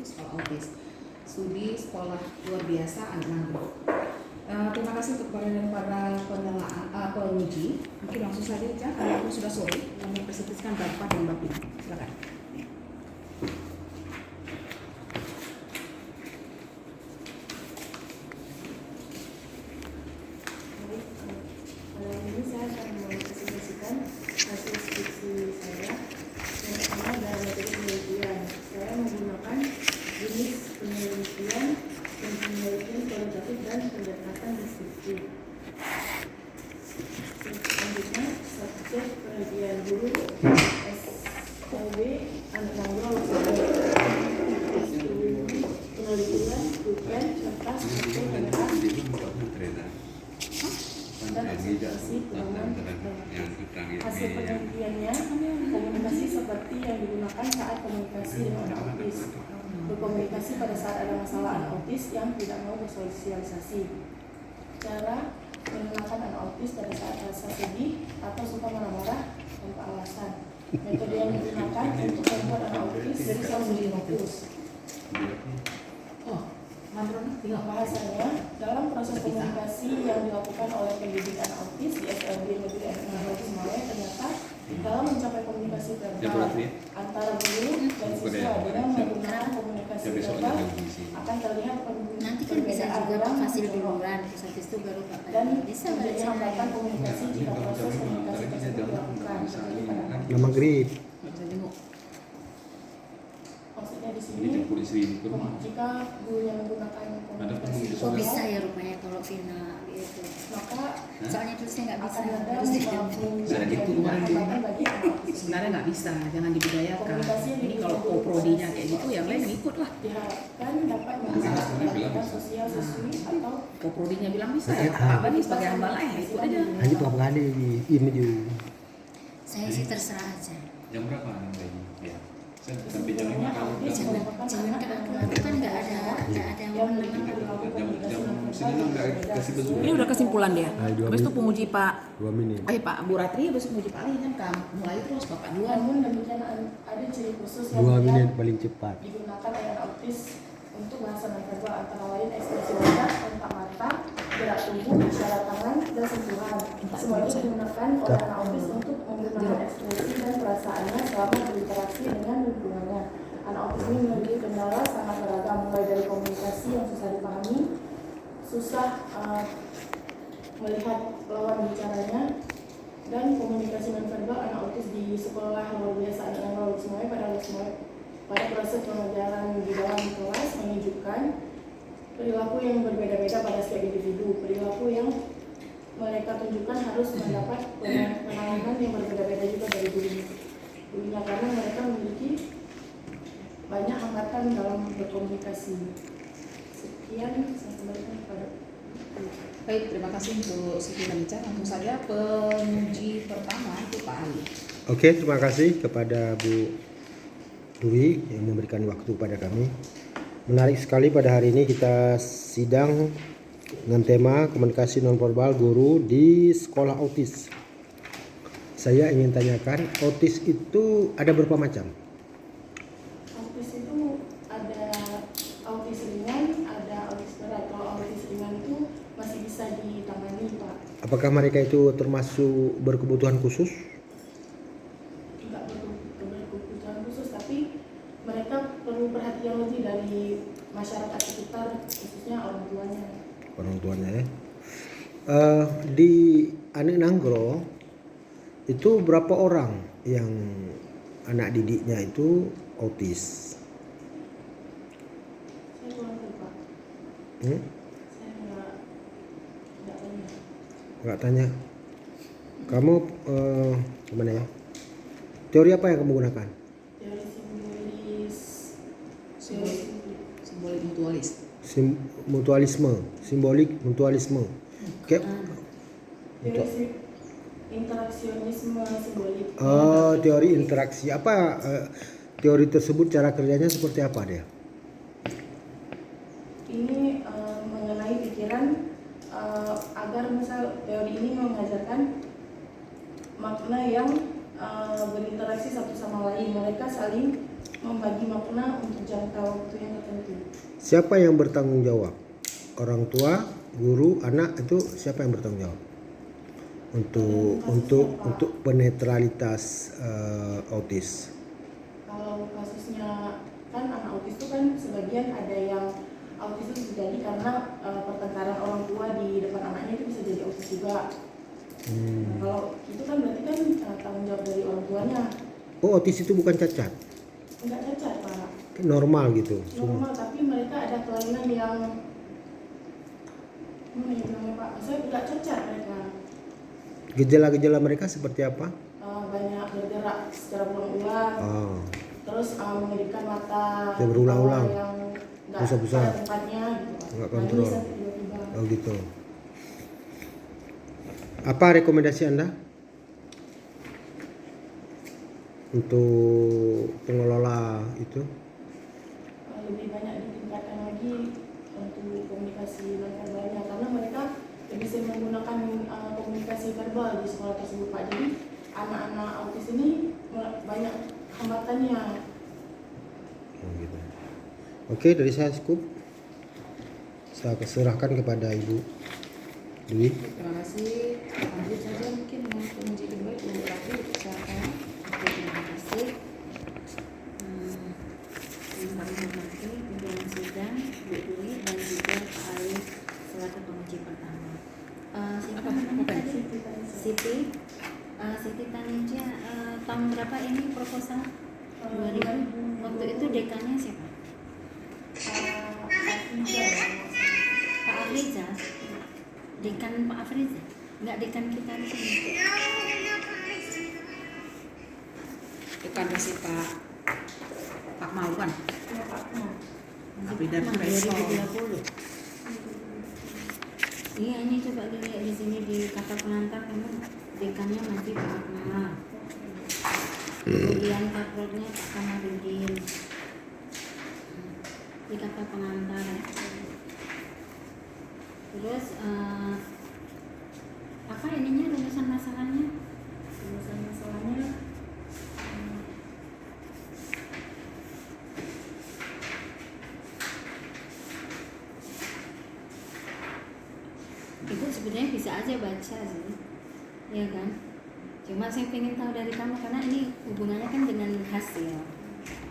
untuk sekolah autis. Studi sekolah luar biasa anak Nanggroe. Terima kasih untuk para penguji. Mungkin langsung saja karena sudah sore yang mempresentasikan Bapak dan Bapak. Silakan. Ini saya akan mempresentasikan hasil skripsi saya. Yang pertama adalah metode penelitian. Saya menggunakan jenis penelitian kualitatif dan pendekatan deskriptif. Selanjutnya, subjek penelitian guru SLB anak Nanggroe penelitian bukan serta hasil penelitian dan observasi penanganan hasil penelitiannya komunikasi seperti yang digunakan saat komunikasi dengan anak autis, berkomunikasi pada saat ada masalah anak autis yang tidak mau bersosialisasi, cara menenangkan anak autis pada saat rasa sedih atau suka marah-marah tanpa alasan, metode yang digunakan untuk membuat anak autis bisa menjadi fokus. Bahasanya dalam proses komunikasi yang dilakukan oleh pendidik anak autis di SLB Negeri Anak Nanggroe Semawai, ternyata dalam mencapai komunikasi verbal antara guru dan siswa dengan menggunakan komunikasi verbal akan terlihat nanti kan bisa juga Pak Fasil duluan, terus habis itu baru Pak dan bisa terjadi baca hambatan komunikasi jika proses komunikasi tersebut dilakukan. Maghrib. Maksudnya di sini jika gurunya menggunakan komunikasi kok bisa ya rupanya kalau final gitu, maka soalnya terus saya nggak bisa akan ada harus hambatan bagi anak autis. Sebenarnya nggak bisa, jangan dibudayakan. Ini kalau co-prodinya kayak gitu, yang lain ikut lah. Diharapkan dapat mengajarkan sosial siswi atau Co-prodinya bilang bisa ya, Pak Bani sebagai hamba lain ikut aja. Hanya Pak Bani ini juga. saya sih terserah aja. Jam berapa nanti? Ya. Sampai jam 5 kalau Jangan kan nggak ada jam sini kan nggak kasih betul. Ini udah kesimpulan dia. Habis itu penguji Pak 2 menit. Pak Bu Ratri, habis penguji Pak Ali kan mulai terus Bapak duluan. namun demikian ada ciri khusus 2 yang menit paling cepat. digunakan oleh anak autis untuk bahasa nonverbal, antara lain ekspresi wajah, kontak mata, gerak tubuh, isyarat tangan, dan sentuhan. Semuanya digunakan oleh anak autis untuk menggunakan ekspresi dan perasaannya selama berinteraksi dengan lingkungannya. Anak autis ini memiliki kendala sangat beragam, mulai dari komunikasi yang susah dipahami, susah melihat lawan bicaranya, dan komunikasi nonverbal anak autis di sekolah luar biasa anak Nanggroe Semawai pada proses pengajaran di dalam kelas menunjukkan perilaku yang berbeda-beda pada setiap individu. Perilaku yang mereka tunjukkan harus mendapat penanganan yang berbeda-beda juga dari gurunya karena mereka memiliki banyak hambatan dalam berkomunikasi. Sekian, saya kembalikan kepada Baik, terima kasih untuk sekian bicara. Langsung saja penguji pertama itu Pak Ali. Oke, terima kasih kepada Bu Dwi yang memberikan waktu pada kami. Menarik sekali pada hari ini kita sidang dengan tema komunikasi nonverbal guru di sekolah autis. Saya ingin tanyakan, autis itu ada berapa macam? autis itu ada autis ringan, ada autis berat. Kalau autis ringan itu masih bisa ditangani, Pak. Apakah mereka itu termasuk berkebutuhan khusus? Tidak berkebutuhan khusus, tapi mereka perlu perhatian lebih dari masyarakat sekitar, khususnya orang tuanya. Orang tuanya ya. Di Anak Nanggroe itu berapa orang yang anak didiknya itu autis? Saya kurang tahu, Pak. Saya nggak tanya. Nggak tanya. Kamu gimana ya? Teori apa yang kamu gunakan? Teori Simbolik mutualis. Simbolik mutualisme. Kayak teori interaksionisme simbolik. teori interaksi. Apa teori tersebut, cara kerjanya seperti apa dia? Ini mengenai pikiran agar misal teori ini mengajarkan makna yang berinteraksi satu sama lain. Mereka saling membagi makna untuk jangka waktu yang Siapa yang bertanggung jawab? Orang tua, guru, anak, itu siapa yang bertanggung jawab? Untuk penetralitas autis. Kalau kasusnya kan anak autis itu kan sebagian ada yang autis itu terjadi karena pertengkaran orang tua di depan anaknya itu bisa jadi autis juga. Nah, kalau itu kan berarti kan tanggung jawab dari orang tuanya. Oh, autis itu bukan cacat? Enggak cacat Pak. Normal gitu? Normal, tapi mereka ada kelainan yang namanya Pak, saya enggak cacat mereka. Gejala-gejala mereka seperti apa? Banyak bergerak secara berulang-ulang. Terus mengedipkan mata. Ya, berulang-ulang. Yang enggak Besar-besar. pada tempatnya gitu Pak. Enggak kontrol. Nangis sampai tiba-tiba. Oh gitu. Apa rekomendasi Anda untuk pengelola itu? Lebih banyak ditingkatkan lagi untuk komunikasi nonverbalnya karena mereka bisa menggunakan komunikasi verbal di sekolah tersebut Pak. Jadi anak-anak autis ini banyak hambatannya. Oh, gitu. Oke, dari saya cukup. Saya serahkan kepada Ibu Dwi. Terima kasih. Lanjut saja mungkin mau penguji kedua Ibu Raffi, silakan. Oke, terima kasih. Yang kami hormati pimpinan sidang, Bu Dwi dan juga Pak Ali selaku penguji pertama. Siapa namanya tadi? Siti. Siti Taninja. Tahun berapa ini proposal? 2000. Waktu itu dekannya siapa? Pak Afriza. Dekan Pak Afriza. Enggak dekan kita di sini. Bukan si Pak Mauan. Ya Pak. Tapi dari Nah, Resol. 2020. Iya, ini coba dilihat di sini di kata pengantar kamu dekannya masih Pak Akmal. Kemudian kaprotnya Pak Kamarudin. Di kata pengantar. Terus apa ininya rumusan masalahnya? Rumusan masalahnya Ibu sebenarnya bisa aja baca sih, ya kan? Cuma saya pengen tahu dari kamu karena ini hubungannya kan dengan hasil.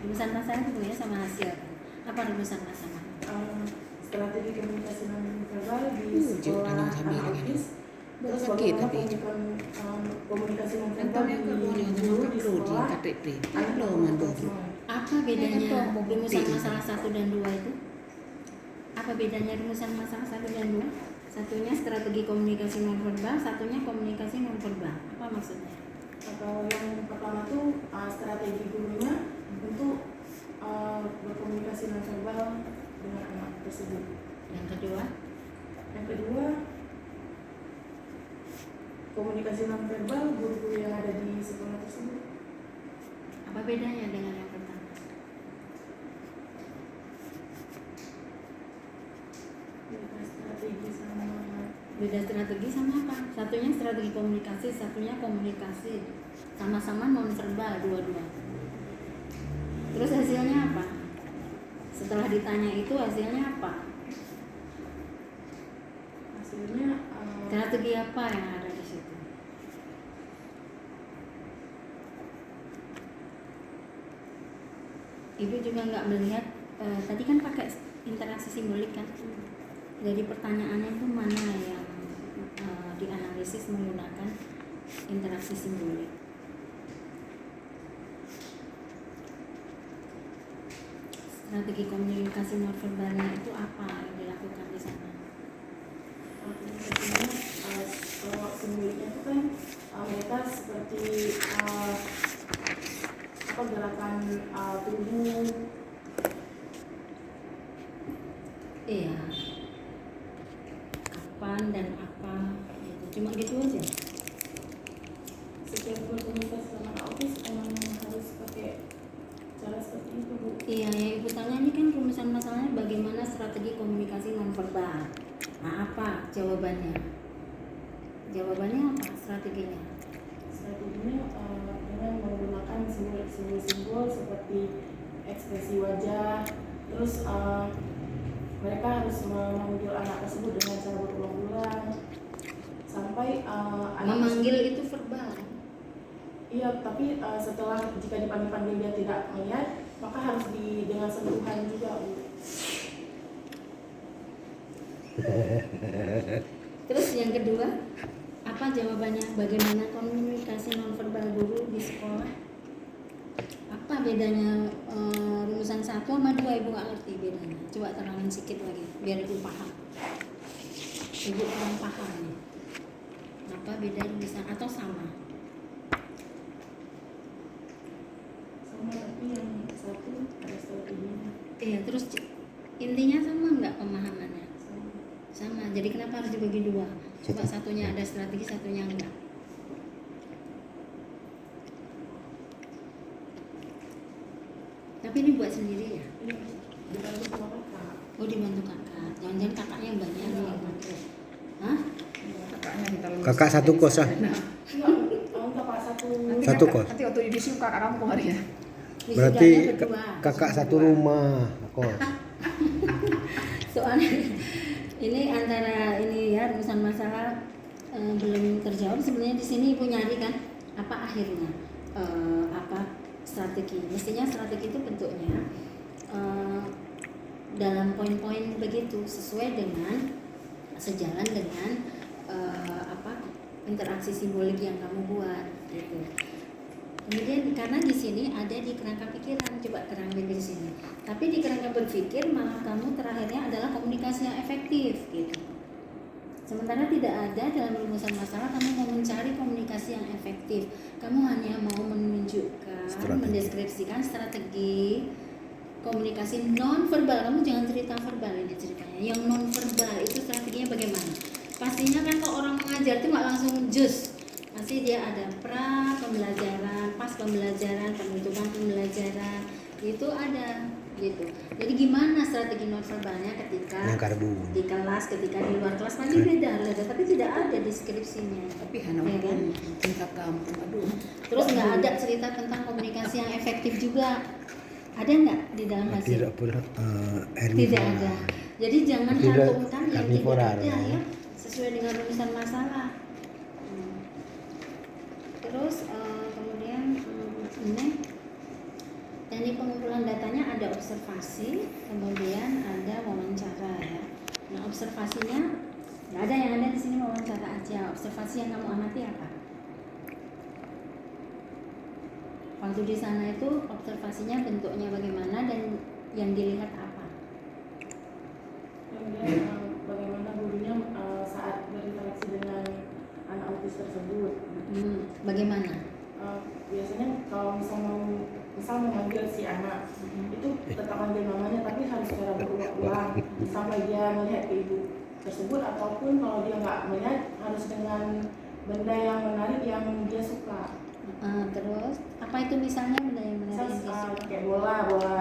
Rumusan masalah hubungannya sama hasil. Apa rumusan masalah? strategi komunikasi nonverbal di Jangan sekolah sambil anak ini. autis. Terus Sakit bagaimana tapi. komunikasi nonverbal Tentunya di kalau yang guru di perlu di sekolah KTP, anak lo autis. mandiri. Apa bedanya Kan toh, rumusan bukti. masalah 1 dan 2 itu? Apa bedanya rumusan masalah 1 dan 2? Satunya strategi komunikasi nonverbal, satunya komunikasi nonverbal. Apa maksudnya? Kalau yang pertama tuh strategi gurunya untuk berkomunikasi nonverbal dengan anak tersebut. Yang kedua, Yang kedua, komunikasi nonverbal guru-guru yang ada di sekolah tersebut. apa bedanya dengan yang pertama? Strategi sama Beda strategi sama apa? Satunya strategi komunikasi, satunya komunikasi. Sama-sama nonverbal dua-dua. Terus hasilnya apa? Setelah ditanya itu hasilnya apa? hasilnya Strategi apa yang ada di situ? Ibu juga nggak melihat tadi kan pakai interaksi simbolik kan? Jadi pertanyaannya itu mana yang dianalisis menggunakan interaksi simbolik? Strategi komunikasi nonverbalnya itu apa yang dilakukan di sana? komunikasinya kalau simboliknya itu kan mereka seperti gerakan tubuh. Iya. Kapan dan apa? Gitu. Cuma gitu aja. Setiap berkomunikasi sama autis emang harus pakai cara seperti itu Bu. Iya, yang ibu tanya ini kan rumusan masalahnya bagaimana strategi komunikasi nonverbal. Nah, apa jawabannya? Jawabannya apa strateginya? Strateginya dengan menggunakan simbol-simbol seperti ekspresi wajah Terus mereka harus memanggil anak tersebut dengan cara berulang-ulang sampai anak Memanggil tersebut- itu verbal. Iya, tapi setelah jika dipanggil-panggil dia tidak melihat, maka harus dengan sentuhan juga, Bu. Terus yang kedua, apa jawabannya? Bagaimana komunikasi nonverbal guru di sekolah? Apa bedanya rumusan 1 sama 2? Ibu nggak ngerti bedanya. Coba terangin sedikit lagi, biar ibu paham. Ibu kurang paham nih. Apa beda rumusan atau sama? Sama, tapi yang satu ada strateginya. Iya, terus intinya sama nggak pemahamannya? Sama. Sama. Jadi kenapa harus dibagi 2? Coba satunya ada strategi, satunya enggak. Tapi ini buat sendiri ya? Iya, dibantu sama kakak. Oh, dibantu kakak. Jangan-jangan kakaknya yang banyak nih yang bantu. Hah? Kakaknya minta lulus. Kakak satu kos, ah? Nah, Enggak, Pak, satu. nanti Satu kakak- kos. Nanti waktu disuruh kakak kamu kemarin ya. Berarti Wisudanya berdua. kakak satu rumah kos. Soalnya ini antara ini ya rumusan masalah belum terjawab. Sebenarnya di sini ibu nyari kan apa akhirnya apa strategi. Mestinya strategi itu bentuknya dalam poin-poin begitu sesuai dengan sejalan dengan apa interaksi simbolik yang kamu buat gitu. Kemudian karena di sini ada di kerangka pikiran, coba kerangka di sini. Tapi di kerangka berpikir malah kamu terakhirnya adalah komunikasi yang efektif gitu. Sementara tidak ada dalam rumusan masalah kamu mau mencari komunikasi yang efektif. Kamu hanya mau menunjukkan, Strategi. mendeskripsikan strategi komunikasi non verbal. Kamu jangan cerita verbal ini ceritanya. Yang non verbal itu strateginya bagaimana? Pastinya kan kalau orang mengajar itu nggak langsung jus. Pasti dia ada pra pembelajaran, pas pembelajaran, penutupan pembelajaran, itu ada gitu. Jadi gimana strategi nonverbalnya ketika Yang karbu. di kelas, ketika di luar kelas pasti beda, ada, tapi tidak ada deskripsinya. Tapi Hana Ya kan? tingkat kampung, aduh. Terus nggak ada cerita tentang komunikasi yang efektif juga. Ada nggak di dalam hasil? Tidak pernah Tidak ada. Jadi jangan Tidak cantumkan yang tidak karnivora, ada ya. ya, sesuai dengan rumusan masalah. Terus kemudian ini teknik pengumpulan datanya ada observasi, kemudian ada wawancara ya. Nah observasinya nggak ada, yang ada di sini wawancara aja. Observasi yang kamu amati apa? Waktu di sana itu observasinya bentuknya bagaimana dan yang dilihat apa? Kemudian bagaimana gurunya saat berinteraksi dengan anak autis tersebut. Bagaimana? Biasanya kalau misal memanggil si anak itu tetap manggil namanya, tapi harus secara berulang-ulang sampai dia melihat ke ibu tersebut, ataupun kalau dia nggak melihat harus dengan benda yang menarik yang dia suka. Terus apa itu misalnya benda yang Misal menarik yang dia suka? kayak bola Bola.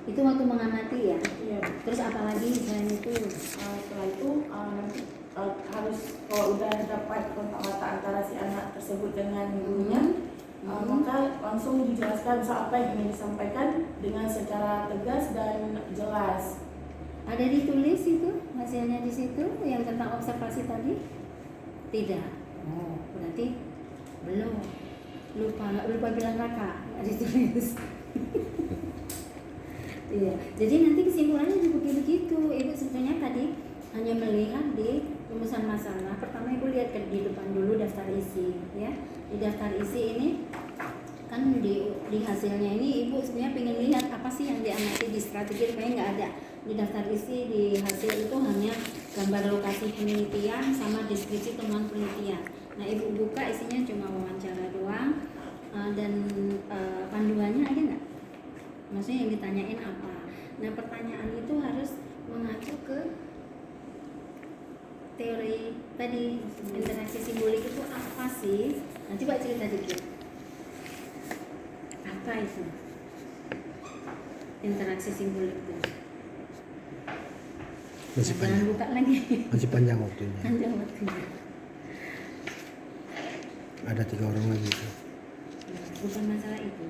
Itu waktu mengamati ya. Iya. Terus apalagi selain itu? Setelah itu nanti harus kalau udah dapat kontak mata antara si anak tersebut dengan gurunya, maka langsung dijelaskan misal apa yang ingin disampaikan dengan secara tegas dan jelas. Ada ditulis itu hasilnya di situ yang tentang observasi tadi? Tidak. Oh, berarti belum. Lupa bilang kakak, nggak ditulis. Iya. Jadi nanti kesimpulannya juga begitu. Ibu sebenarnya tadi hanya melihat di rumusan masalah. Pertama ibu lihat di depan dulu daftar isi, ya. Di daftar isi ini kan di hasilnya ini ibu sebenarnya pengen lihat apa sih yang diamati di strategi, kayaknya nggak ada. Di daftar isi di hasil itu hanya gambar lokasi penelitian sama deskripsi temuan penelitian. Nah ibu buka isinya cuma wawancara doang, dan panduannya ada nggak? Maksudnya yang ditanyain apa? Nah pertanyaan itu harus mengacu ke teori tadi, interaksi simbolik itu apa sih? Nah coba cerita dikit. Apa itu? Interaksi simbolik itu. Masih Nah, panjang. jangan buka lagi. Masih panjang waktunya. Panjang waktunya. Ada 3 orang lagi. Bukan masalah itu.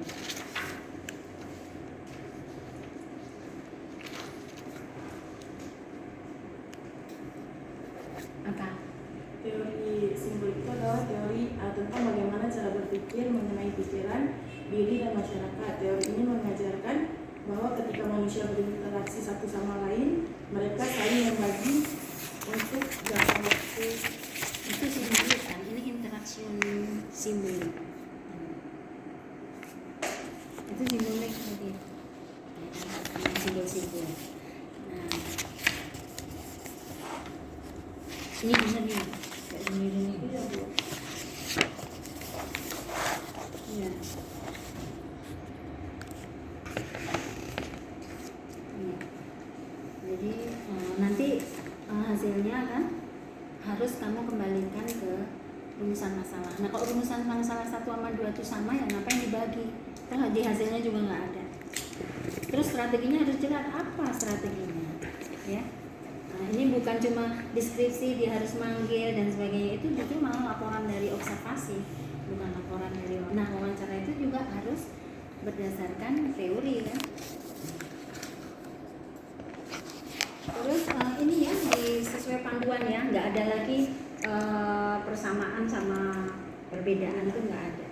berpikir mengenai pikiran, diri, dan masyarakat. Teori ini mengajarkan bahwa ketika manusia berinteraksi satu sama lain, mereka saling membagi untuk jangka waktu. Itu simbolik kan, ini interaction simbolik. Itu simbolik tadi, simbol-simbol. Nah, ini benar nih, kayak gini. Iya. Iya. Jadi nanti hasilnya kan harus kamu kembalikan ke rumusan masalah. Nah kalau rumusan masalah 1 sama 2 itu sama ya ngapain dibagi? Terus di hasilnya juga nggak ada. Terus strateginya harus jelas, apa strateginya, ya. Nah, ini bukan cuma deskripsi dia harus manggil dan sebagainya, itu justru malah laporan dari observasi, bukan laporan dari. Nah wawancara itu juga harus berdasarkan teori kan. Terus ini ya sesuai panduan ya, nggak ada lagi persamaan sama perbedaan, itu nggak ada.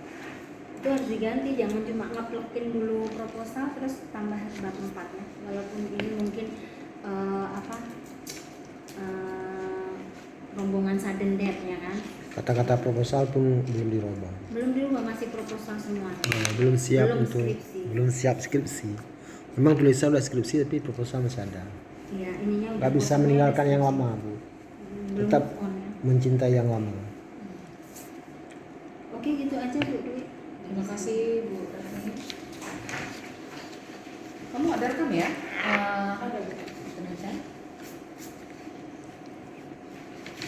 Itu harus diganti, jangan cuma ngeplokin dulu proposal terus tambah bab 4 ya. Walaupun ini mungkin rombongan sudden death ya kan. Kata-kata proposal pun belum dirubah. Belum dirubah, masih proposal semua. Belum siap Belum untuk skripsi. belum siap skripsi. Memang tulisan udah skripsi tapi proposal masih ada. Iya, ininya udah Nggak bisa proposal meninggalkan udah yang skripsi. lama, Bu. Belum Tetap move on, ya. mencintai yang lama. Oke gitu aja Bu Dwi. Terima kasih Bu Rani. Kamu ada rekam ya? Ada Bu. Kenapa?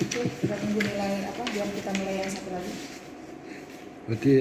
Oke, kita tunggu nilai apa biar kita nilai yang satu lagi. Berarti